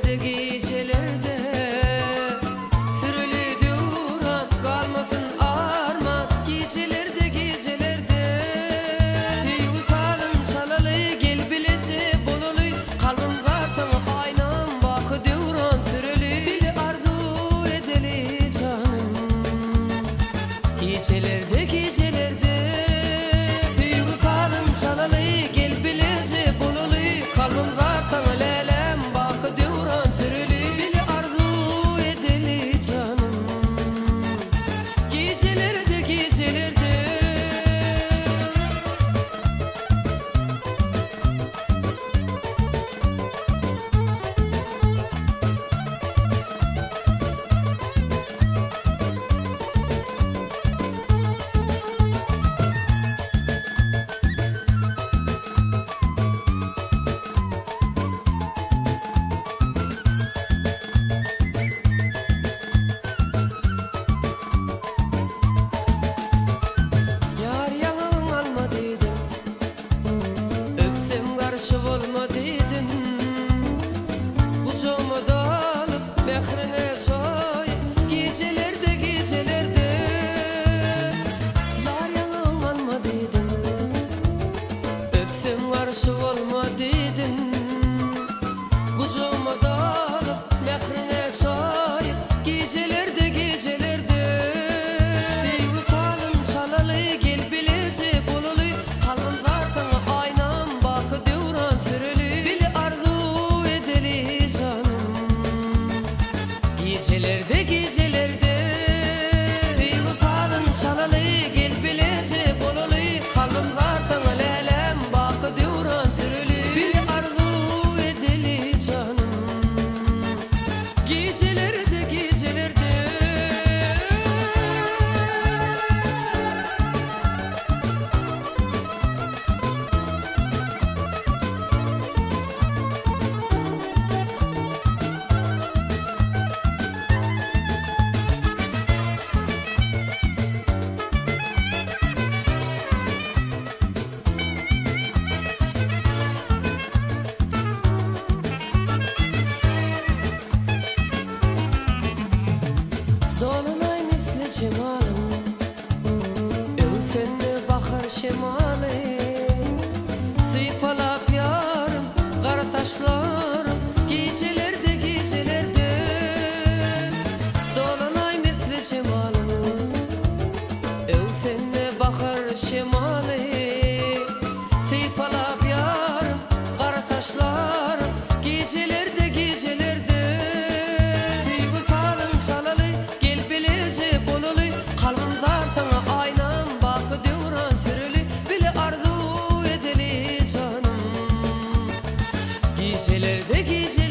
Gecelerde gecelerde sürülü duran kalmasın arman. Gecelerde gecelerde sevgi salın çalalı gel bilece bolalı kalbim var sana aynam bakı duran sürülü arzu edeli canım. Gecelerde gecelerde sevgi salın çalalı gel bilece bolalı kalbim var sana lelem bakı duran sürülü arzu edeli canım. Gecelerde gecelerde olma dedim, ucuma dalıp mehrine soy. Gecelerde gecelerde yar yanım alma dedim, öpsem karşı olma dedim, ucuma dalıp mehrine soy. Gecelerde gecelerde sevgi salın çalalı gel bilece bolalı kalbim var sana aynam bakı duran sürülü arzu edeli canım. Gecelerde gecelerde sevgi salın çalalı gel bilece bolalı kalbim var sana lelem bakı duran sürülü arzu edeli canım. Gecelerde gecelerde dolunay misli cemalım, ölsenle bakar şemali. Sıypalap yarım kara taşlarım gecelerde gecelerde. Dolunay misli cemalım, ölsenle bakar şemali. Sıypalap yarım kara taşlarım gecelerde gecelerde. Sevgi salın çalalı gel bilece bolalı kalbim var sana aynam bakı duran sürülü bile arzu edeli canım. Gecelerde gece